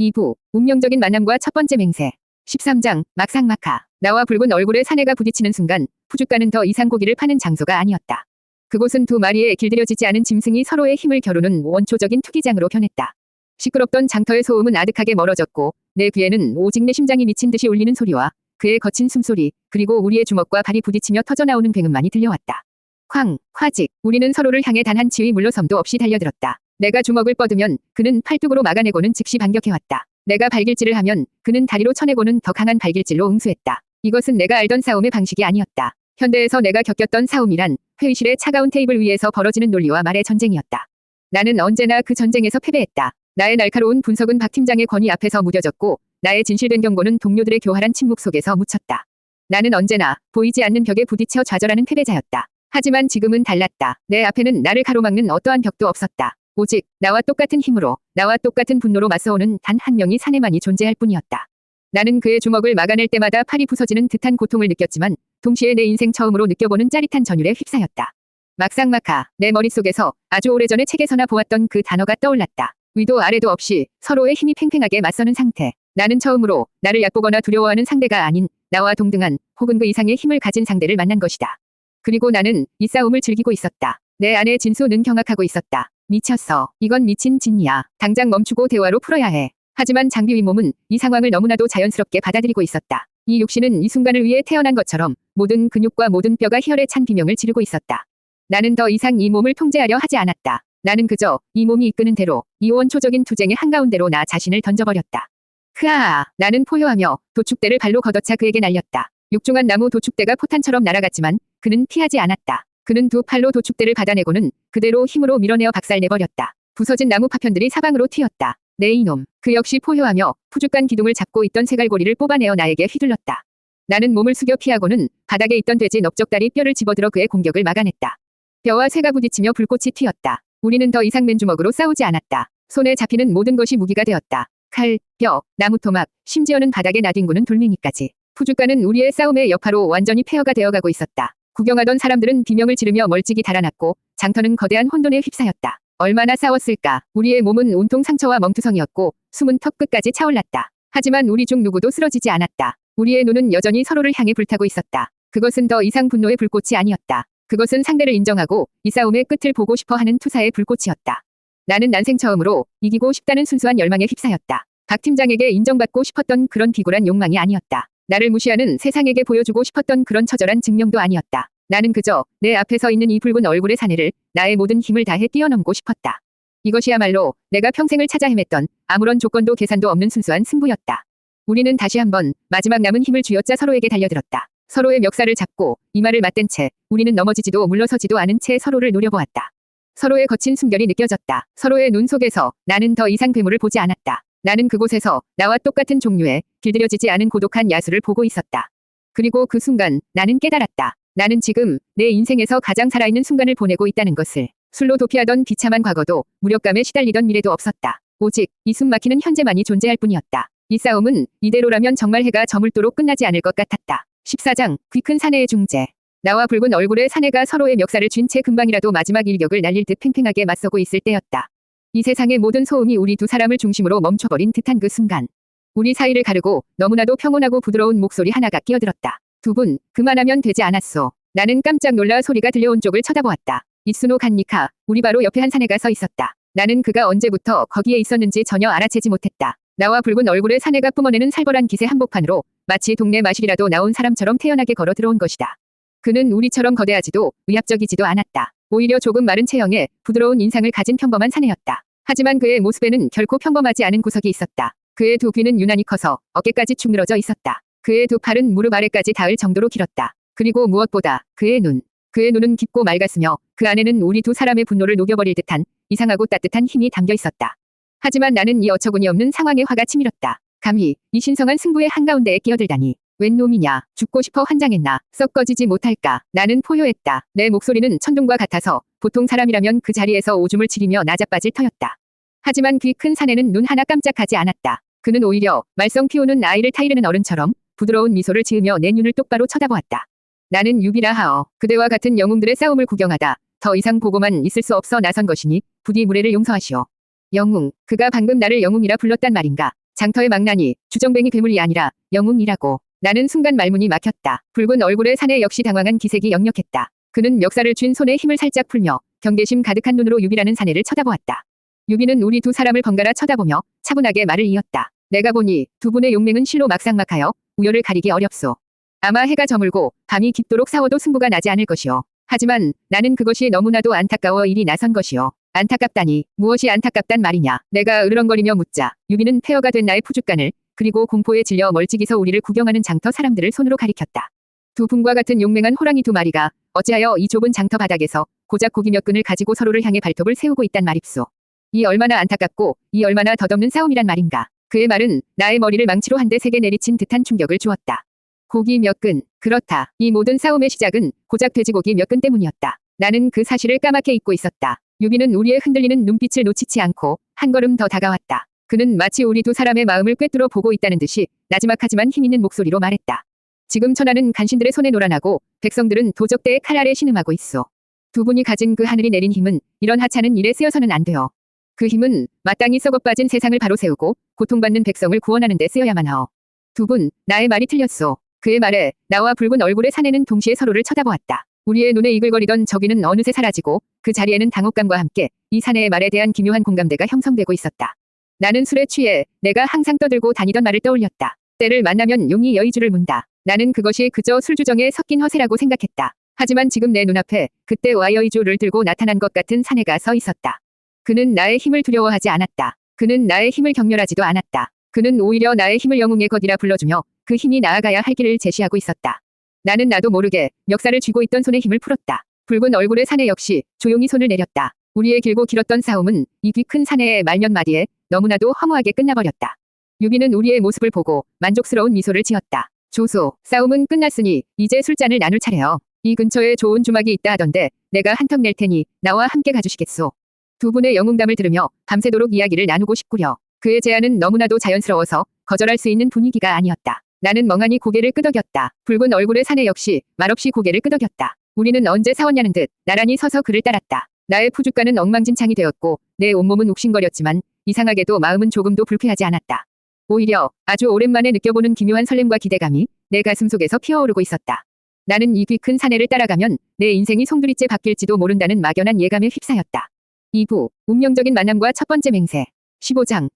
2부 운명적인 만남과 첫 번째 맹세. 13장 막상막하. 나와 붉은 얼굴의 사내가 부딪히는 순간 푸주가는 더 이상 고기를 파는 장소가 아니었다. 그곳은 두 마리의 길들여지지 않은 짐승이 서로의 힘을 겨루는 원초적인 투기장으로 변했다. 시끄럽던 장터의 소음은 아득하게 멀어졌고 내 귀에는 오직 내 심장이 미친 듯이 울리는 소리와 그의 거친 숨소리, 그리고 우리의 주먹과 발이 부딪히며 터져나오는 굉음만이 들려왔다. 쾅, 콰직. 우리는 서로를 향해 단 한 치의 물러섬도 없이 달려들었다. 내가 주먹을 뻗으면 그는 팔뚝으로 막아내고는 즉시 반격해왔다. 내가 발길질을 하면 그는 다리로 쳐내고는 더 강한 발길질로 응수했다. 이것은 내가 알던 싸움의 방식이 아니었다. 현대에서 내가 겪었던 싸움이란 회의실의 차가운 테이블 위에서 벌어지는 논리와 말의 전쟁이었다. 나는 언제나 그 전쟁에서 패배했다. 나의 날카로운 분석은 박 팀장의 권위 앞에서 무뎌졌고 나의 진실된 경고는 동료들의 교활한 침묵 속에서 묻혔다. 나는 언제나 보이지 않는 벽에 부딪혀 좌절하는 패배자였다. 하지만 지금은 달랐다. 내 앞에는 나를 가로막는 어떠한 벽도 없었다. 오직 나와 똑같은 힘으로, 나와 똑같은 분노로 맞서오는 단 한 명의 사내만이 존재할 뿐이었다. 나는 그의 주먹을 막아낼 때마다 팔이 부서지는 듯한 고통을 느꼈지만 동시에 내 인생 처음으로 느껴보는 짜릿한 전율에 휩싸였다. 막상막하. 내 머릿속에서 아주 오래전에 책에서나 보았던 그 단어가 떠올랐다. 위도 아래도 없이 서로의 힘이 팽팽하게 맞서는 상태. 나는 처음으로 나를 얕보거나 두려워하는 상대가 아닌 나와 동등한 혹은 그 이상의 힘을 가진 상대를 만난 것이다. 그리고 나는 이 싸움을 즐기고 있었다. 내 안의 진수는 경악하고 있었다. 미쳤어. 이건 미친 짓이야. 당장 멈추고 대화로 풀어야 해. 하지만 장비 윗몸은 이 상황을 너무나도 자연스럽게 받아들이고 있었다. 이 육신은 이 순간을 위해 태어난 것처럼 모든 근육과 모든 뼈가 희열에 찬 비명을 지르고 있었다. 나는 더 이상 이 몸을 통제하려 하지 않았다. 나는 그저 이 몸이 이끄는 대로 이 원초적인 투쟁의 한가운데로 나 자신을 던져버렸다. 흐아아. 나는 포효하며 도축대를 발로 걷어차 그에게 날렸다. 육중한 나무 도축대가 포탄처럼 날아갔지만 그는 피하지 않았다. 그는 두 팔로 도축대를 받아내고는 그대로 힘으로 밀어내어 박살내버렸다. 부서진 나무 파편들이 사방으로 튀었다. 내 이놈. 그 역시 포효하며 푸죽간 기둥을 잡고 있던 쇠갈고리를 뽑아내어 나에게 휘둘렀다. 나는 몸을 숙여 피하고는 바닥에 있던 돼지 넓적다리 뼈를 집어들어 그의 공격을 막아냈다. 뼈와 쇠가 부딪히며 불꽃이 튀었다. 우리는 더 이상 맨주먹으로 싸우지 않았다. 손에 잡히는 모든 것이 무기가 되었다. 칼, 뼈, 나무토막, 심지어는 바닥에 나뒹구는 돌멩이까지. 푸죽가는 우리의 싸움의 여파로 완전히 폐허가 되어가고 있었다. 구경하던 사람들은 비명을 지르며 멀찍이 달아났고 장터는 거대한 혼돈에 휩싸였다. 얼마나 싸웠을까. 우리의 몸은 온통 상처와 멍투성이었고 숨은 턱 끝까지 차올랐다. 하지만 우리 중 누구도 쓰러지지 않았다. 우리의 눈은 여전히 서로를 향해 불타고 있었다. 그것은 더 이상 분노의 불꽃이 아니었다. 그것은 상대를 인정하고 이 싸움의 끝을 보고 싶어 하는 투사의 불꽃이었다. 나는 난생 처음으로 이기고 싶다는 순수한 열망에 휩싸였다. 박 팀장에게 인정받고 싶었던 그런 비굴한 욕망이 아니었다. 나를 무시하는 세상에게 보여주고 싶었던 그런 처절한 증명도 아니었다. 나는 그저 내 앞에 서 있는 이 붉은 얼굴의 사내를 나의 모든 힘을 다해 뛰어넘고 싶었다. 이것이야말로 내가 평생을 찾아 헤맸던 아무런 조건도 계산도 없는 순수한 승부였다. 우리는 다시 한번 마지막 남은 힘을 쥐어짜 서로에게 달려들었다. 서로의 멱살을 잡고 이마를 맞댄 채 우리는 넘어지지도 물러서지도 않은 채 서로를 노려보았다. 서로의 거친 숨결이 느껴졌다. 서로의 눈 속에서 나는 더 이상 괴물을 보지 않았다. 나는 그곳에서 나와 똑같은 종류의 길들여지지 않은 고독한 야수를 보고 있었다. 그리고 그 순간 나는 깨달았다. 나는 지금 내 인생에서 가장 살아있는 순간을 보내고 있다는 것을. 술로 도피하던 비참한 과거도 무력감에 시달리던 미래도 없었다. 오직 이 숨막히는 현재만이 존재할 뿐이었다. 이 싸움은 이대로라면 정말 해가 저물도록 끝나지 않을 것 같았다. 14장 귀 큰 사내의 중재. 나와 붉은 얼굴의 사내가 서로의 멱살을 쥔 채 금방이라도 마지막 일격을 날릴 듯 팽팽하게 맞서고 있을 때였다. 이 세상의 모든 소음이 우리 두 사람을 중심으로 멈춰버린 듯한 그 순간. 우리 사이를 가르고 너무나도 평온하고 부드러운 목소리 하나가 끼어들었다. 두 분, 그만하면 되지 않았소. 나는 깜짝 놀라 소리가 들려온 쪽을 쳐다보았다. 이순호 간니카, 우리 바로 옆에 한 사내가 서 있었다. 나는 그가 언제부터 거기에 있었는지 전혀 알아채지 못했다. 나와 붉은 얼굴의 사내가 뿜어내는 살벌한 기세 한복판으로 마치 동네 마실이라도 나온 사람처럼 태연하게 걸어 들어온 것이다. 그는 우리처럼 거대하지도 위압적이지도 않았다. 오히려 조금 마른 체형에 부드러운 인상을 가진 평범한 사내였다. 하지만 그의 모습에는 결코 평범하지 않은 구석이 있었다. 그의 두 귀는 유난히 커서 어깨까지 축 늘어져 있었다. 그의 두 팔은 무릎 아래까지 닿을 정도로 길었다. 그리고 무엇보다 그의 눈은 깊고 맑았으며 그 안에는 우리 두 사람의 분노를 녹여버릴 듯한 이상하고 따뜻한 힘이 담겨 있었다. 하지만 나는 이 어처구니 없는 상황에 화가 치밀었다. 감히 이 신성한 승부의 한가운데에 끼어들다니. 웬 놈이냐. 죽고 싶어 환장했나. 썩 꺼지지 못할까. 나는 포효했다. 내 목소리는 천둥과 같아서 보통 사람이라면 그 자리에서 오줌을 지리며 나자빠질 터였다. 하지만 귀 큰 사내는 눈 하나 깜짝하지 않았다. 그는 오히려 말썽 피우는 아이를 타이르는 어른처럼 부드러운 미소를 지으며 내 눈을 똑바로 쳐다보았다. 나는 유비라 하어. 그대와 같은 영웅들의 싸움을 구경하다 더 이상 보고만 있을 수 없어 나선 것이니 부디 무례를 용서하시오. 영웅. 그가 방금 나를 영웅이라 불렀단 말인가. 장터의 망나니, 주정뱅이 괴물이 아니라 영웅이라고. 나는 순간 말문이 막혔다. 붉은 얼굴의 사내 역시 당황한 기색이 역력했다. 그는 멱살을 쥔 손에 힘을 살짝 풀며 경계심 가득한 눈으로 유비라는 사내를 쳐다보았다. 유비는 우리 두 사람을 번갈아 쳐다보며 차분하게 말을 이었다. 내가 보니 두 분의 용맹은 실로 막상막하여 우열을 가리기 어렵소. 아마 해가 저물고 밤이 깊도록 싸워도 승부가 나지 않을 것이오. 하지만 나는 그것이 너무나도 안타까워 일이 나선 것이오. 안타깝다니 무엇이 안타깝단 말이냐. 내가 으르렁거리며 묻자 유비는 폐허가 된 나의 푸줏간을 그리고 공포에 질려 멀찍이서 우리를 구경하는 장터 사람들을 손으로 가리켰다. 두 분과 같은 용맹한 호랑이 두 마리가 어찌하여 이 좁은 장터 바닥에서 고작 고기 몇 끈을 가지고 서로를 향해 발톱을 세우고 있단 말입소. 이 얼마나 안타깝고 이 얼마나 덧없는 싸움이란 말인가. 그의 말은 나의 머리를 망치로 한 대 세게 내리친 듯한 충격을 주었다. 고기 몇 근, 그렇다. 이 모든 싸움의 시작은 고작 돼지고기 몇 근 때문이었다. 나는 그 사실을 까맣게 잊고 있었다. 유비는 우리의 흔들리는 눈빛을 놓치지 않고 한 걸음 더 다가왔다. 그는 마치 우리 두 사람의 마음을 꿰뚫어 보고 있다는 듯이 나지막하지만 힘있는 목소리로 말했다. 지금 천하는 간신들의 손에 놀아나고 백성들은 도적대의 칼 아래 신음하고 있소. 두 분이 가진 그 하늘이 내린 힘은 이런 하찮은 일에 쓰여서는 안 돼요. 그 힘은 마땅히 썩어빠진 세상을 바로 세우고 고통받는 백성을 구원하는 데 쓰여야만 하오. 두 분, 나의 말이 틀렸소. 그의 말에 나와 붉은 얼굴의 사내는 동시에 서로를 쳐다보았다. 우리의 눈에 이글거리던 저기는 어느새 사라지고 그 자리에는 당혹감과 함께 이 사내의 말에 대한 기묘한 공감대가 형성되고 있었다. 나는 술에 취해 내가 항상 떠들고 다니던 말을 떠올렸다. 때를 만나면 용이 여의주를 문다. 나는 그것이 그저 술주정에 섞인 허세라고 생각했다. 하지만 지금 내 눈앞에 그때와 여의주를 들고 나타난 것 같은 사내가 서 있었다. 그는 나의 힘을 두려워하지 않았다. 그는 나의 힘을 경멸하지도 않았다. 그는 오히려 나의 힘을 영웅의 것이라 불러주며 그 힘이 나아가야 할 길을 제시하고 있었다. 나는 나도 모르게 멱살을 쥐고 있던 손에 힘을 풀었다. 붉은 얼굴의 사내 역시 조용히 손을 내렸다. 우리의 길고 길었던 싸움은 이 귀 큰 사내의 말 몇 마디에 너무나도 허무하게 끝나버렸다. 유비는 우리의 모습을 보고 만족스러운 미소를 지었다. 조소, 싸움은 끝났으니 이제 술잔을 나눌 차례요. 이 근처에 좋은 주막이 있다 하던데 내가 한턱 낼 테니 나와 함께 가주시겠소. 두 분의 영웅담을 들으며 밤새도록 이야기를 나누고 싶구려. 그의 제안은 너무나도 자연스러워서 거절할 수 있는 분위기가 아니었다. 나는 멍하니 고개를 끄덕였다. 붉은 얼굴의 사내 역시 말없이 고개를 끄덕였다. 우리는 언제 싸웠냐는 듯 나란히 서서 그를 따랐다. 나의 푸줏간은 엉망진창이 되었고 내 온몸은 욱신거렸지만 이상하게도 마음은 조금도 불쾌하지 않았다. 오히려 아주 오랜만에 느껴보는 기묘한 설렘과 기대감이 내 가슴 속에서 피어오르고 있었다. 나는 이 귀 큰 사내를 따라가면 내 인생이 송두리째 바뀔지도 모른다는 막연한 예감에 휩싸였다. 2부 운명적인 만남과 첫 번째 맹세. 15장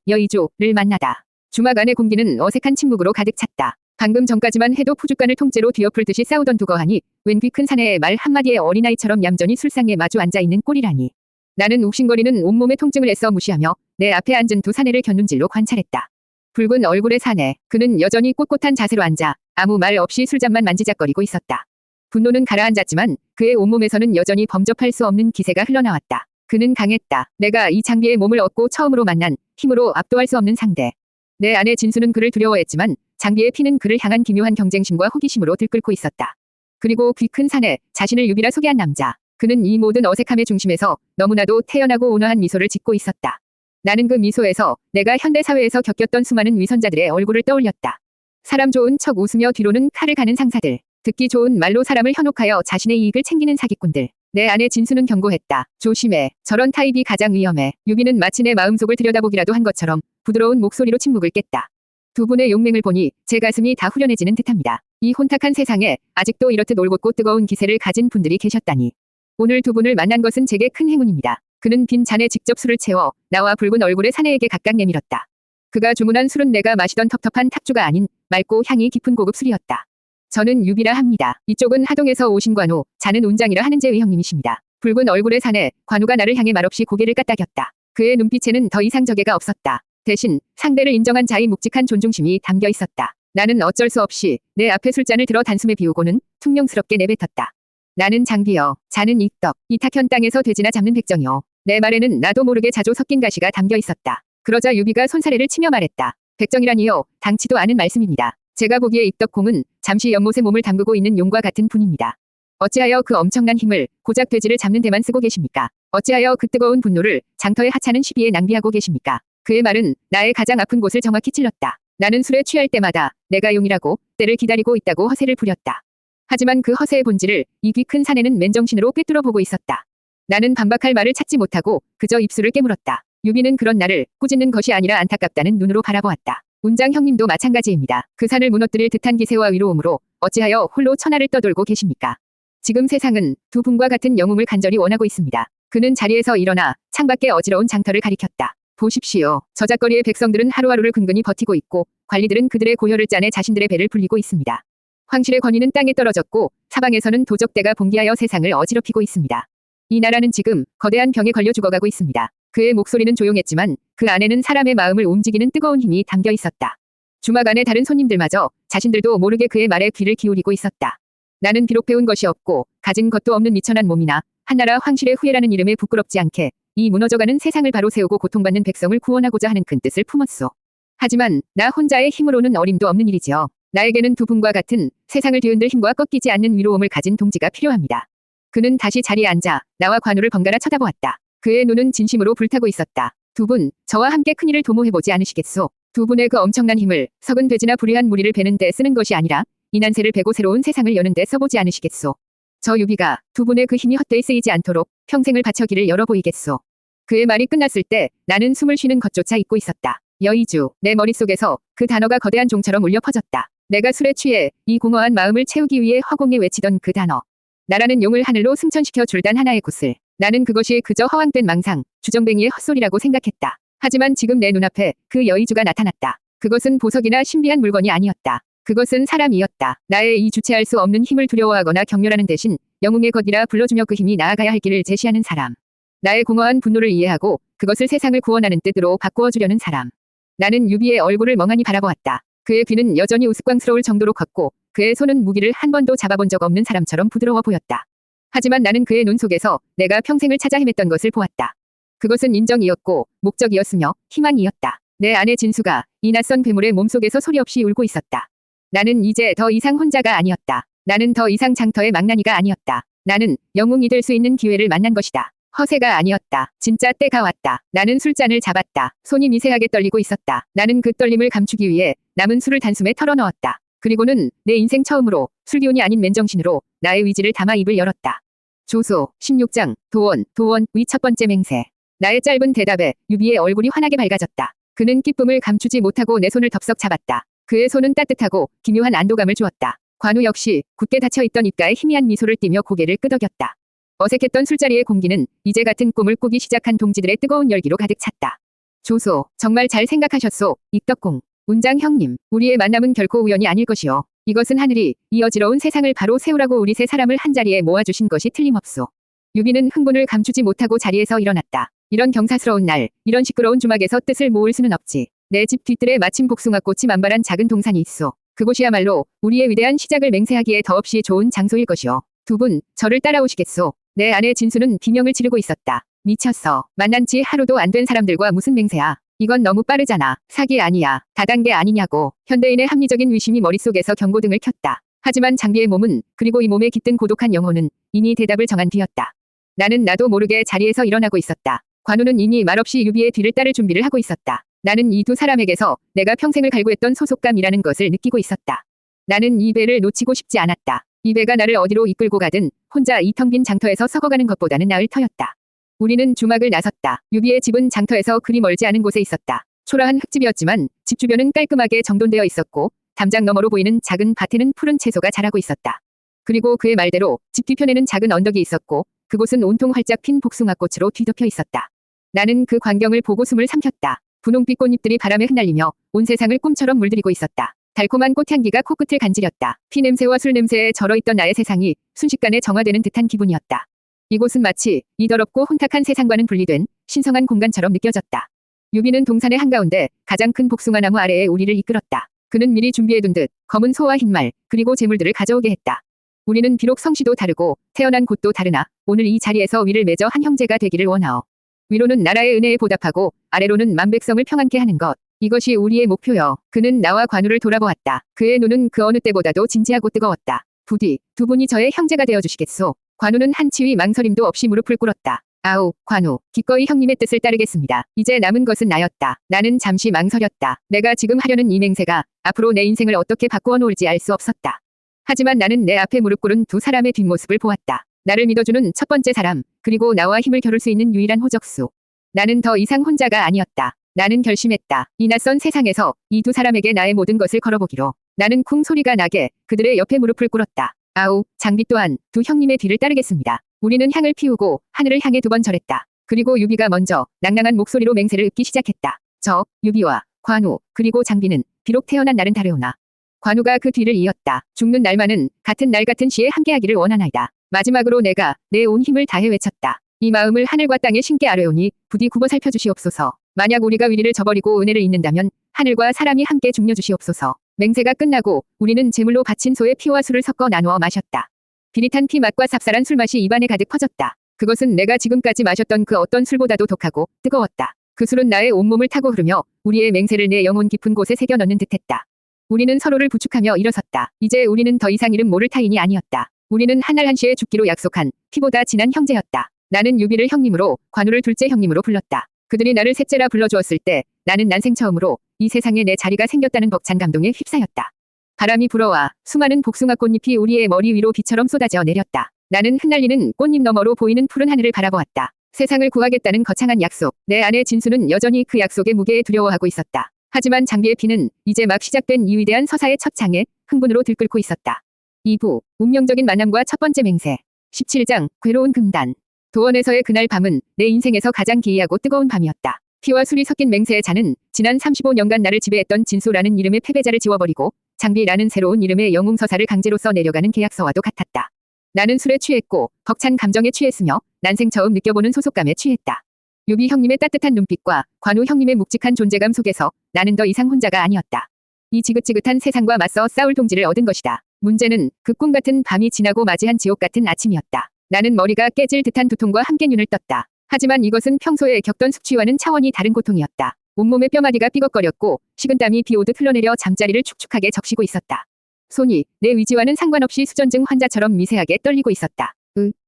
여의조를 만나다. 주막 안의 공기는 어색한 침묵으로 가득 찼다. 방금 전까지만 해도 푸줏간을 통째로 뒤엎을 듯이 싸우던 두 거하니 웬 귀 큰 사내의 말 한마디에 어린아이처럼 얌전히 술상에 마주 앉아있는 꼴이라니. 나는 욱신거리는 온몸의 통증을 애써 무시하며 내 앞에 앉은 두 사내를 곁눈질로 관찰했다. 붉은 얼굴의 사내, 그는 여전히 꼿꼿한 자세로 앉아 아무 말 없이 술잔만 만지작거리고 있었다. 분노는 가라앉았지만 그의 온몸에서는 여전히 범접할 수 없는 기세가 흘러나왔다. 그는 강했다. 내가 이 장비에 몸을 얻고 처음으로 만난 힘으로 압도할 수 없는 상대. 내 아내 진수는 그를 두려워했지만 장비의 피는 그를 향한 기묘한 경쟁심과 호기심으로 들끓고 있었다. 그리고 귀 큰 사내, 자신을 유비라 소개한 남자. 그는 이 모든 어색함의 중심에서 너무나도 태연하고 온화한 미소를 짓고 있었다. 나는 그 미소에서 내가 현대사회에서 겪었던 수많은 위선자들의 얼굴을 떠올렸다. 사람 좋은 척 웃으며 뒤로는 칼을 가는 상사들. 듣기 좋은 말로 사람을 현혹하여 자신의 이익을 챙기는 사기꾼들. 내 아내 진수는 경고했다. 조심해. 저런 타입이 가장 위험해. 유비는 마치 내 마음속을 들여다보기라도 한 것처럼 부드러운 목소리로 침묵을 깼다. 두 분의 용맹을 보니 제 가슴이 다 후련해지는 듯합니다. 이 혼탁한 세상에 아직도 이렇듯 올곧고 뜨거운 기세를 가진 분들이 계셨다니. 오늘 두 분을 만난 것은 제게 큰 행운입니다. 그는 빈 잔에 직접 술을 채워 나와 붉은 얼굴의 사내에게 각각 내밀었다. 그가 주문한 술은 내가 마시던 텁텁한 탁주가 아닌 맑고 향이 깊은 고급 술이었다. 저는 유비라 합니다. 이쪽은 하동에서 오신 관우, 자는 운장이라 하는 제위 형님이십니다. 붉은 얼굴의 사내, 관우가 나를 향해 말없이 고개를 까딱였다. 그의 눈빛에는 더 이상 적애가 없었다. 대신 상대를 인정한 자의 묵직한 존중심이 담겨 있었다. 나는 어쩔 수 없이 내 앞에 술잔을 들어 단숨에 비우고는 퉁명스럽게 내뱉었다. 나는 장비여, 자는 익덕, 이탁현 땅에서 돼지나 잡는 백정이요. 내 말에는 나도 모르게 자조 섞인 가시가 담겨 있었다. 그러자 유비가 손사래를 치며 말했다. 백정이라니요, 당치도 않은 말씀입니다. 제가 보기에 익덕공은 잠시 연못에 몸을 담그고 있는 용과 같은 분입니다. 어찌하여 그 엄청난 힘을 고작 돼지를 잡는 데만 쓰고 계십니까? 어찌하여 그 뜨거운 분노를 장터의 하찮은 시비에 낭비하고 계십니까? 그의 말은 나의 가장 아픈 곳을 정확히 찔렀다. 나는 술에 취할 때마다 내가 용이라고 때를 기다리고 있다고 허세를 부렸다. 하지만 그 허세의 본질을 이 귀 큰 사내는 맨정신으로 꿰뚫어 보고 있었다. 나는 반박할 말을 찾지 못하고 그저 입술을 깨물었다. 유비는 그런 나를 꾸짖는 것이 아니라 안타깝다는 눈으로 바라보았다. 운장 형님도 마찬가지입니다. 그 산을 무너뜨릴 듯한 기세와 위로움으로 어찌하여 홀로 천하를 떠돌고 계십니까? 지금 세상은 두 분과 같은 영웅을 간절히 원하고 있습니다. 그는 자리에서 일어나 창밖에 어지러운 장터를 가리켰다. 보십시오. 저작거리의 백성들은 하루하루를 근근히 버티고 있고 관리들은 그들의 고혈을 짜내 자신들의 배를 불리고 있습니다. 황실의 권위는 땅에 떨어졌고 사방에서는 도적대가 봉기하여 세상을 어지럽히고 있습니다. 이 나라는 지금 거대한 병에 걸려 죽어가고 있습니다. 그의 목소리는 조용했지만 그 안에는 사람의 마음을 움직이는 뜨거운 힘이 담겨 있었다. 주막 안에 다른 손님들마저 자신들도 모르게 그의 말에 귀를 기울이고 있었다. 나는 비록 배운 것이 없고 가진 것도 없는 미천한 몸이나 한나라 황실의 후예라는 이름에 부끄럽지 않게 이 무너져가는 세상을 바로 세우고 고통받는 백성을 구원하고자 하는 큰 뜻을 품었소. 하지만 나 혼자의 힘으로는 어림도 없는 일이지요. 나에게는 두 분과 같은 세상을 뒤흔들 힘과 꺾이지 않는 위로움을 가진 동지가 필요합니다. 그는 다시 자리에 앉아 나와 관우를 번갈아 쳐다보았다. 그의 눈은 진심으로 불타고 있었다. 두 분, 저와 함께 큰일을 도모해보지 않으시겠소? 두 분의 그 엄청난 힘을 석은 돼지나 불의한 무리를 베는 데 쓰는 것이 아니라 이난세를 베고 새로운 세상을 여는 데 써보지 않으시겠소? 저 유비가 두 분의 그 힘이 헛되이 쓰이지 않도록 평생을 바쳐 길을 열어보이겠소. 그의 말이 끝났을 때 나는 숨을 쉬는 것조차 잊고 있었다. 여의주, 내 머릿속에서 그 단어가 거대한 종처럼 울려 퍼졌다. 내가 술에 취해 이 공허한 마음을 채우기 위해 허공에 외치던 그 단어. 나라는 용을 하늘로 승천시켜 줄 단 하나의 구슬. 나는 그것이 그저 허황된 망상, 주정뱅이의 헛소리라고 생각했다. 하지만 지금 내 눈앞에 그 여의주가 나타났다. 그것은 보석이나 신비한 물건이 아니었다. 그것은 사람이었다. 나의 이 주체할 수 없는 힘을 두려워하거나 경멸하는 대신 영웅의 것이라 불러주며 그 힘이 나아가야 할 길을 제시하는 사람. 나의 공허한 분노를 이해하고 그것을 세상을 구원하는 뜻으로 바꾸어 주려는 사람. 나는 유비의 얼굴을 멍하니 바라보았다. 그의 귀는 여전히 우스꽝스러울 정도로 컸고 그의 손은 무기를 한 번도 잡아본 적 없는 사람처럼 부드러워 보였다. 하지만 나는 그의 눈 속에서 내가 평생을 찾아 헤맸던 것을 보았다. 그것은 인정이었고 목적이었으며 희망이었다. 내 아내 진수가 이 낯선 괴물의 몸속에서 소리 없이 울고 있었다. 나는 이제 더 이상 혼자가 아니었다. 나는 더 이상 장터의 망나니가 아니었다. 나는 영웅이 될 수 있는 기회를 만난 것이다. 허세가 아니었다. 진짜 때가 왔다. 나는 술잔을 잡았다. 손이 미세하게 떨리고 있었다. 나는 그 떨림을 감추기 위해 남은 술을 단숨에 털어넣었다. 그리고는 내 인생 처음으로 술기운이 아닌 맨정신으로 나의 의지를 담아 입을 열었다. 조소 16장 도원 위 첫 번째 맹세. 나의 짧은 대답에 유비의 얼굴이 환하게 밝아졌다. 그는 기쁨을 감추지 못하고 내 손을 덥석 잡았다. 그의 손은 따뜻하고 기묘한 안도감을 주었다. 관우 역시 굳게 닫혀있던 입가에 희미한 미소를 띠며 고개를 끄덕였다. 어색했던 술자리의 공기는 이제 같은 꿈을 꾸기 시작한 동지들의 뜨거운 열기로 가득 찼다. 조소, 정말 잘 생각하셨소, 익덕공. 운장 형님, 우리의 만남은 결코 우연이 아닐 것이요. 이것은 하늘이 이 어지러운 세상을 바로 세우라고 우리 세 사람을 한자리에 모아주신 것이 틀림없소. 유비는 흥분을 감추지 못하고 자리에서 일어났다. 이런 경사스러운 날, 이런 시끄러운 주막에서 뜻을 모을 수는 없지. 내 집 뒤뜰에 마침 복숭아꽃이 만발한 작은 동산이 있소. 그곳이야말로 우리의 위대한 시작을 맹세하기에 더없이 좋은 장소일 것이요. 두 분, 저를 따라오시겠소. 내 아내 진수는 비명을 지르고 있었다. 미쳤어. 만난 지 하루도 안 된 사람들과 무슨 맹세야. 이건 너무 빠르잖아. 사기 아니야. 다단계 아니냐고. 현대인의 합리적인 의심이 머릿속에서 경고등을 켰다. 하지만 장비의 몸은, 그리고 이 몸에 깃든 고독한 영혼은 이미 대답을 정한 뒤였다. 나는 나도 모르게 자리에서 일어나고 있었다. 관우는 이미 말없이 유비의 뒤를 따를 준비를 하고 있었다. 나는 이 두 사람에게서 내가 평생을 갈구했던 소속감이라는 것을 느끼고 있었다. 나는 이 배를 놓치고 싶지 않았다. 이 배가 나를 어디로 이끌고 가든 혼자 이 텅 빈 장터에서 썩어가는 것보다는 나을 터였다. 우리는 주막을 나섰다. 유비의 집은 장터에서 그리 멀지 않은 곳에 있었다. 초라한 흙집이었지만 집 주변은 깔끔하게 정돈되어 있었고 담장 너머로 보이는 작은 밭에는 푸른 채소가 자라고 있었다. 그리고 그의 말대로 집 뒤편에는 작은 언덕이 있었고 그곳은 온통 활짝 핀 복숭아꽃으로 뒤덮여 있었다. 나는 그 광경을 보고 숨을 삼켰다. 분홍빛 꽃잎들이 바람에 흩날리며 온 세상을 꿈처럼 물들이고 있었다. 달콤한 꽃향기가 코끝을 간지렸다. 피 냄새와 술 냄새에 절어있던 나의 세상이 순식간에 정화되는 듯한 기분이었다. 이곳은 마치 이 더럽고 혼탁한 세상과는 분리된 신성한 공간처럼 느껴졌다. 유비는 동산의 한가운데 가장 큰 복숭아나무 아래에 우리를 이끌었다. 그는 미리 준비해둔 듯 검은 소와 흰말 그리고 재물들을 가져오게 했다. 우리는 비록 성씨도 다르고 태어난 곳도 다르나 오늘 이 자리에서 위를 맺어 한 형제가 되기를 원하오. 위로는 나라의 은혜에 보답하고 아래로는 만백성을 평안케 하는 것. 이것이 우리의 목표여. 그는 나와 관우를 돌아보았다. 그의 눈은 그 어느 때보다도 진지하고 뜨거웠다. 부디 두 분이 저의 형제가 되어주시겠소. 관우는 한 치위 망설임도 없이 무릎을 꿇었다. 아우, 관우, 기꺼이 형님의 뜻을 따르겠습니다. 이제 남은 것은 나였다. 나는 잠시 망설였다. 내가 지금 하려는 이 맹세가 앞으로 내 인생을 어떻게 바꾸어 놓을지 알 수 없었다. 하지만 나는 내 앞에 무릎 꿇은 두 사람의 뒷모습을 보았다. 나를 믿어주는 첫 번째 사람, 그리고 나와 힘을 겨룰 수 있는 유일한 호적수. 나는 더 이상 혼자가 아니었다. 나는 결심했다. 이 낯선 세상에서 이 두 사람에게 나의 모든 것을 걸어보기로. 나는 쿵 소리가 나게 그들의 옆에 무릎을 꿇었다. 아우, 장비 또한 두 형님의 뒤를 따르겠습니다. 우리는 향을 피우고 하늘을 향해 두 번 절했다. 그리고 유비가 먼저 낭낭한 목소리로 맹세를 읊기 시작했다. 저, 유비와 관우, 그리고 장비는 비록 태어난 날은 다르오나 관우가 그 뒤를 이었다. 죽는 날만은 같은 날 같은 시에 함께하기를 원하나이다. 마지막으로 내가 내 온 힘을 다해 외쳤다. 이 마음을 하늘과 땅에 신께 아뢰오니 부디 굽어 살펴주시옵소서. 만약 우리가 위리를 저버리고 은혜를 잇는다면 하늘과 사람이 함께 죽여 주시옵소서. 맹세가 끝나고 우리는 제물로 바친 소의 피와 술을 섞어 나누어 마셨다. 비릿한 피 맛과 삽쌀한 술맛이 입안에 가득 퍼졌다. 그것은 내가 지금까지 마셨던 그 어떤 술보다도 독하고 뜨거웠다. 그 술은 나의 온몸을 타고 흐르며 우리의 맹세를 내 영혼 깊은 곳에 새겨 넣는 듯했다. 우리는 서로를 부축하며 일어섰다. 이제 우리는 더 이상 이름 모를 타인이 아니었다. 우리는 한날 한시에 죽기로 약속한 피보다 진한 형제였다. 나는 유비를 형님으로, 관우를 둘째 형님으로 불렀다. 그들이 나를 셋째라 불러주었을 때 나는 난생 처음으로 이 세상에 내 자리가 생겼다는 벅찬 감동에 휩싸였다. 바람이 불어와 수많은 복숭아 꽃잎이 우리의 머리 위로 비처럼 쏟아져 내렸다. 나는 흩날리는 꽃잎 너머로 보이는 푸른 하늘을 바라보았다. 세상을 구하겠다는 거창한 약속. 내 아내 진수는 여전히 그 약속의 무게에 두려워하고 있었다. 하지만 장비의 피는 이제 막 시작된 이 위대한 서사의 첫 장에 흥분으로 들끓고 있었다. 2부 운명적인 만남과 첫 번째 맹세. 17장 괴로운 금단. 도원에서의 그날 밤은 내 인생에서 가장 기이하고 뜨거운 밤이었다. 피와 술이 섞인 맹세의 잔은 지난 35년간 나를 지배했던 진수라는 이름의 패배자를 지워버리고 장비라는 새로운 이름의 영웅서사를 강제로 써내려가는 계약서와도 같았다. 나는 술에 취했고 벅찬 감정에 취했으며 난생 처음 느껴보는 소속감에 취했다. 유비 형님의 따뜻한 눈빛과 관우 형님의 묵직한 존재감 속에서 나는 더 이상 혼자가 아니었다. 이 지긋지긋한 세상과 맞서 싸울 동지를 얻은 것이다. 문제는 그 꿈 같은 밤이 지나고 맞이한 지옥 같은 아침이었다. 나는 머리가 깨질 듯한 두통과 함께 눈을 떴다. 하지만 이것은 평소에 겪던 숙취와는 차원이 다른 고통이었다. 온몸의 뼈마디가 삐걱거렸고 식은땀이 비오듯 흘러내려 잠자리를 축축하게 적시고 있었다. 손이 내 의지와는 상관없이 수전증 환자처럼 미세하게 떨리고 있었다.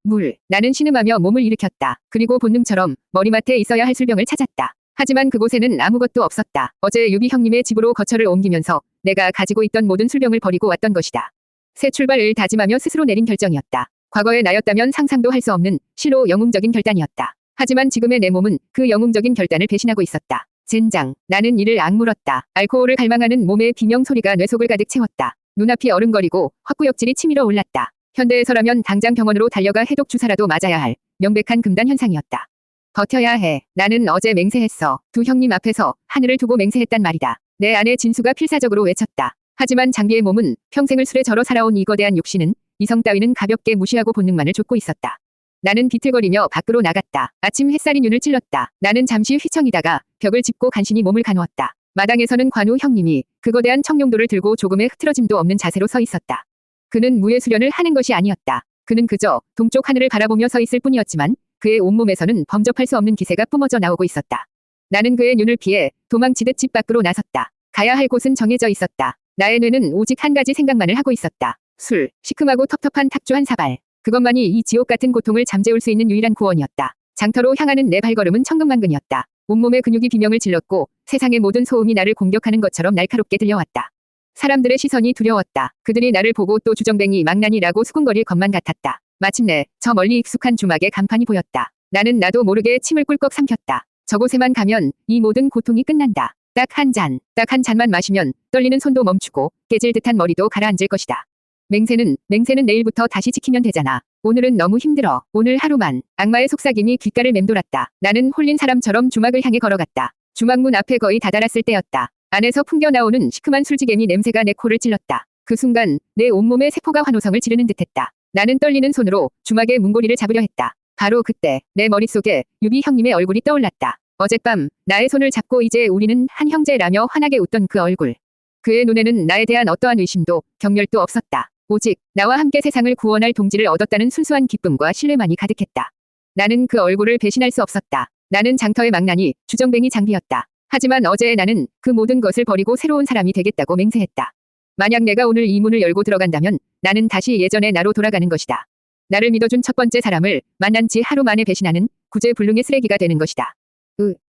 물. 나는 신음하며 몸을 일으켰다. 그리고 본능처럼 머리맡에 있어야 할 술병을 찾았다. 하지만 그곳에는 아무것도 없었다. 어제 유비 형님의 집으로 거처를 옮기면서 내가 가지고 있던 모든 술병을 버리고 왔던 것이다. 새 출발을 다짐하며 스스로 내린 결정이었다. 과거의 나였다면 상상도 할 수 없는 실로 영웅적인 결단이었다. 하지만 지금의 내 몸은 그 영웅적인 결단을 배신하고 있었다. 젠장. 나는 이를 악물었다. 알코올을 갈망하는 몸의 비명 소리가 뇌 속을 가득 채웠다. 눈앞이 어른거리고 헛구역질이 치밀어 올랐다. 현대에서라면 당장 병원으로 달려가 해독 주사라도 맞아야 할 명백한 금단 현상이었다. 버텨야 해. 나는 어제 맹세했어. 두 형님 앞에서 하늘을 두고 맹세했단 말이다. 내 아내 진수가 필사적으로 외쳤다. 하지만 장비의 몸은 평생을 술에 절어 살아온 이 거대한 육신은 이성 따위는 가볍게 무시하고 본능만을 좇고 있었다. 나는 비틀거리며 밖으로 나갔다. 아침 햇살이 눈을 찔렀다. 나는 잠시 휘청이다가 벽을 짚고 간신히 몸을 가누었다. 마당에서는 관우 형님이 그 거대한 청룡도를 들고 조금의 흐트러짐도 없는 자세로 서 있었다. 그는 무예 수련을 하는 것이 아니었다. 그는 그저 동쪽 하늘을 바라보며 서 있을 뿐이었지만 그의 온몸에서는 범접할 수 없는 기세가 뿜어져 나오고 있었다. 나는 그의 눈을 피해 도망치듯 집 밖으로 나섰다. 가야 할 곳은 정해져 있었다. 나의 뇌는 오직 한 가지 생각만을 하고 있었다. 술, 시큼하고 텁텁한 탁주 한 사발. 그것만이 이 지옥 같은 고통을 잠재울 수 있는 유일한 구원이었다. 장터로 향하는 내 발걸음은 천근만근이었다. 온몸의 근육이 비명을 질렀고 세상의 모든 소음이 나를 공격하는 것처럼 날카롭게 들려왔다. 사람들의 시선이 두려웠다. 그들이 나를 보고 또 주정뱅이 망나니라고 수군거릴 것만 같았다. 마침내 저 멀리 익숙한 주막의 간판이 보였다. 나는 나도 모르게 침을 꿀꺽 삼켰다. 저곳에만 가면 이 모든 고통이 끝난다. 딱 한 잔만 마시면 떨리는 손도 멈추고 깨질 듯한 머리도 가라앉을 것이다. 맹세는 내일부터 다시 지키면 되잖아. 오늘은 너무 힘들어. 오늘 하루만. 악마의 속삭임이 귓가를 맴돌았다. 나는 홀린 사람처럼 주막을 향해 걸어갔다. 주막문 앞에 거의 다다랐을 때였다. 안에서 풍겨나오는 시큼한 술지개미 냄새가 내 코를 찔렀다. 그 순간 내 온몸의 세포가 환호성을 지르는 듯했다. 나는 떨리는 손으로 주막의 문고리를 잡으려 했다. 바로 그때 내 머릿속에 유비 형님의 얼굴이 떠올랐다. 어젯밤 나의 손을 잡고 이제 우리는 한 형제라며 환하게 웃던 그 얼굴. 그의 눈에는 나에 대한 어떠한 의심도 경멸도 없었다. 오직 나와 함께 세상을 구원할 동지를 얻었다는 순수한 기쁨과 신뢰만이 가득했다. 나는 그 얼굴을 배신할 수 없었다. 나는 장터의 망나니 주정뱅이 장비였다. 하지만 어제의 나는 그 모든 것을 버리고 새로운 사람이 되겠다고 맹세했다. 만약 내가 오늘 이 문을 열고 들어간다면 나는 다시 예전의 나로 돌아가는 것이다. 나를 믿어준 첫 번째 사람을 만난 지 하루 만에 배신하는 구제불능의 쓰레기가 되는 것이다.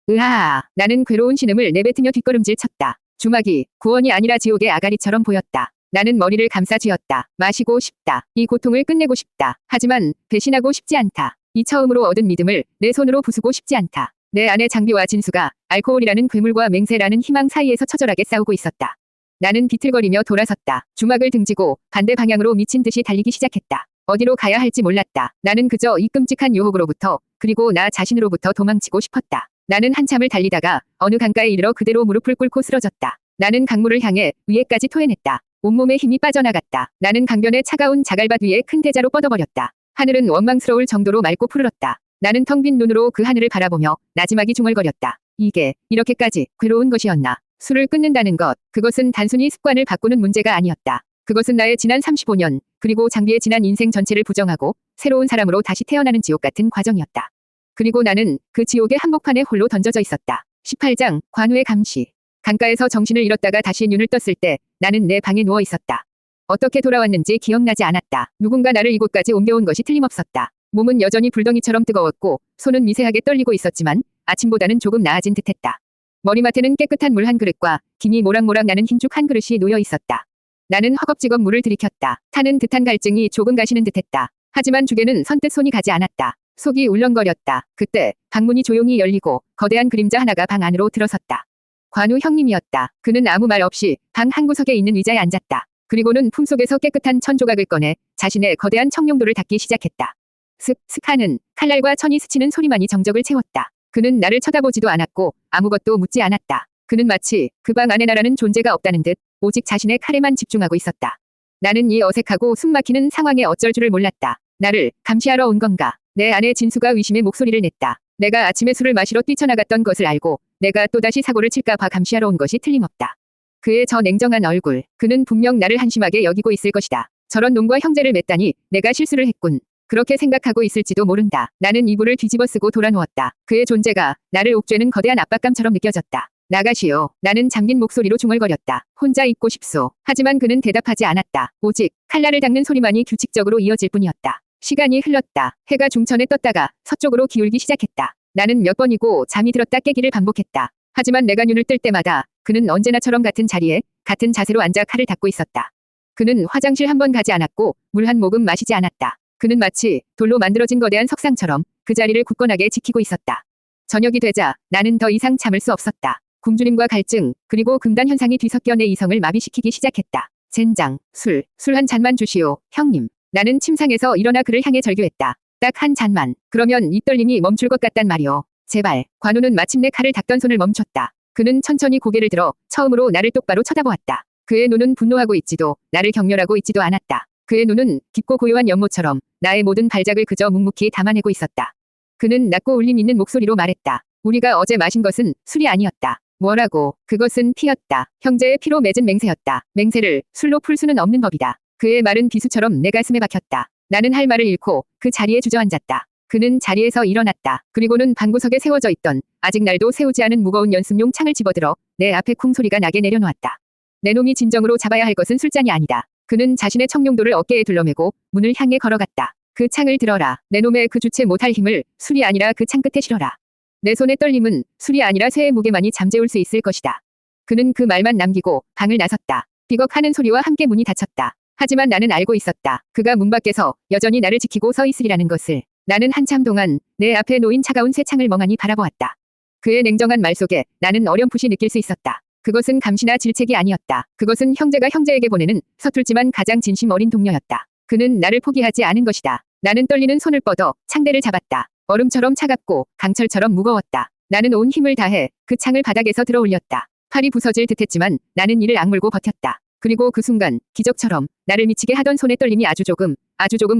으아. 나는 괴로운 신음을 내뱉으며 뒷걸음질 쳤다. 주막이 구원이 아니라 지옥의 아가리처럼 보였다. 나는 머리를 감싸 쥐었다. 마시고 싶다. 이 고통을 끝내고 싶다. 하지만 배신하고 싶지 않다. 이 처음으로 얻은 믿음을 내 손으로 부수고 싶지 않다. 내 안의 장비와 진수가 알코올이라는 괴물과 맹세라는 희망 사이에서 처절하게 싸우고 있었다. 나는 비틀거리며 돌아섰다. 주막을 등지고 반대 방향으로 미친 듯이 달리기 시작했다. 어디로 가야 할지 몰랐다. 나는 그저 이 끔찍한 유혹으로부터 그리고 나 자신으로부터 도망치고 싶었다. 나는 한참을 달리다가 어느 강가에 이르러 그대로 무릎을 꿇고 쓰러졌다. 나는 강물을 향해 위에까지 토해냈다. 온몸에 힘이 빠져나갔다. 나는 강변의 차가운 자갈밭 위에 큰 대자로 뻗어버렸다. 하늘은 원망스러울 정도로 맑고 푸르렀다. 나는 텅 빈 눈으로 그 하늘을 바라보며 나지막이 중얼거렸다. 이게 이렇게까지 괴로운 것이었나. 술을 끊는다는 것, 그것은 단순히 습관을 바꾸는 문제가 아니었다. 그것은 나의 지난 35년, 그리고 장비의 지난 인생 전체를 부정하고 새로운 사람으로 다시 태어나는 지옥 같은 과정이었다. 그리고 나는 그 지옥의 한복판에 홀로 던져져 있었다. 18장, 관우의 감시. 강가에서 정신을 잃었다가 다시 눈을 떴을 때 나는 내 방에 누워 있었다. 어떻게 돌아왔는지 기억나지 않았다. 누군가 나를 이곳까지 옮겨온 것이 틀림없었다. 몸은 여전히 불덩이처럼 뜨거웠고 손은 미세하게 떨리고 있었지만 아침보다는 조금 나아진 듯했다. 머리맡에는 깨끗한 물 한 그릇과 김이 모락모락 나는 흰죽 한 그릇이 놓여 있었다. 나는 허겁지겁 물을 들이켰다. 타는 듯한 갈증이 조금 가시는 듯했다. 하지만 죽에는 선뜻 손이 가지 않았다. 속이 울렁거렸다. 그때 방문이 조용히 열리고 거대한 그림자 하나가 방 안으로 들어섰다. 관우 형님이었다. 그는 아무 말 없이 방 한구석에 있는 의자에 앉았다. 그리고는 품속에서 깨끗한 천 조각을 꺼내 자신의 거대한 청룡도를 닦기 시작했다. 슥 하는 칼날과 천이 스치는 소리만이 정적을 채웠다. 그는 나를 쳐다보지도 않았고 아무것도 묻지 않았다. 그는 마치 그 방 안에 나라는 존재가 없다는 듯 오직 자신의 칼에만 집중하고 있었다. 나는 이 어색하고 숨막히는 상황에 어쩔 줄을 몰랐다. 나를 감시하러 온 건가? 내 안에 진수가 의심의 목소리를 냈다. 내가 아침에 술을 마시러 뛰쳐나갔던 것을 알고 내가 또다시 사고를 칠까 봐 감시하러 온 것이 틀림없다. 그의 저 냉정한 얼굴, 그는 분명 나를 한심하게 여기고 있을 것이다. 저런 놈과 형제를 맺다니 내가 실수를 했군. 그렇게 생각하고 있을지도 모른다. 나는 이불을 뒤집어 쓰고 돌아누웠다. 그의 존재가 나를 옥죄는 거대한 압박감처럼 느껴졌다. 나가시오. 나는 잠긴 목소리로 중얼거렸다. 혼자 있고 싶소. 하지만 그는 대답하지 않았다. 오직 칼날을 닦는 소리만이 규칙적으로 이어질 뿐이었다. 시간이 흘렀다. 해가 중천에 떴다가 서쪽으로 기울기 시작했다. 나는 몇 번이고 잠이 들었다 깨기를 반복했다. 하지만 내가 눈을 뜰 때마다 그는 언제나처럼 같은 자리에 같은 자세로 앉아 칼을 닦고 있었다. 그는 화장실 한 번 가지 않았고 물 한 모금 마시지 않았다. 그는 마치 돌로 만들어진 거대한 석상처럼 그 자리를 굳건하게 지키고 있었다. 저녁이 되자 나는 더 이상 참을 수 없었다. 굶주림과 갈증, 그리고 금단 현상이 뒤섞여 내 이성을 마비시키기 시작했다. 젠장, 술 한 잔만 주시오, 형님. 나는 침상에서 일어나 그를 향해 절규했다. 딱 한 잔만. 그러면 이 떨림이 멈출 것 같단 말이오. 제발. 관우는 마침내 칼을 닦던 손을 멈췄다. 그는 천천히 고개를 들어 처음으로 나를 똑바로 쳐다보았다. 그의 눈은 분노하고 있지도 나를 경멸하고 있지도 않았다. 그의 눈은 깊고 고요한 연못처럼 나의 모든 발작을 그저 묵묵히 담아내고 있었다. 그는 낮고 울림 있는 목소리로 말했다. 우리가 어제 마신 것은 술이 아니었다. 뭐라고? 그것은 피였다. 형제의 피로 맺은 맹세였다. 맹세를 술로 풀 수는 없는 법이다. 그의 말은 비수처럼 내 가슴에 박혔다. 나는 할 말을 잃고 그 자리에 주저앉았다. 그는 자리에서 일어났다. 그리고는 방구석에 세워져 있던 아직 날도 세우지 않은 무거운 연습용 창을 집어들어 내 앞에 쿵 소리가 나게 내려놓았다. 내 놈이 진정으로 잡아야 할 것은 술잔이 아니다. 그는 자신의 청룡도를 어깨에 둘러매고 문을 향해 걸어갔다. 그 창을 들어라. 내 놈의 그 주체 못할 힘을 술이 아니라 그 창끝에 실어라. 내 손의 떨림은 술이 아니라 쇠의 무게만이 잠재울 수 있을 것이다. 그는 그 말만 남기고 방을 나섰다. 삐걱하는 소리와 함께 문이 닫혔다. 하지만 나는 알고 있었다. 그가 문 밖에서 여전히 나를 지키고 서 있으리라는 것을. 나는 한참 동안 내 앞에 놓인 차가운 쇠창을 멍하니 바라보았다. 그의 냉정한 말 속에 나는 어렴풋이 느낄 수 있었다. 그것은 감시나 질책이 아니었다. 그것은 형제가 형제에게 보내는 서툴지만 가장 진심 어린 동료였다. 그는 나를 포기하지 않은 것이다. 나는 떨리는 손을 뻗어 창대를 잡았다. 얼음처럼 차갑고 강철처럼 무거웠다. 나는 온 힘을 다해 그 창을 바닥에서 들어 올렸다. 팔이 부서질 듯했지만 나는 이를 악물고 버텼다. 그리고 그 순간 기적처럼 나를 미치게 하던 손의 떨림이 아주 조금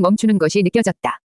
멈추는 것이 느껴졌다.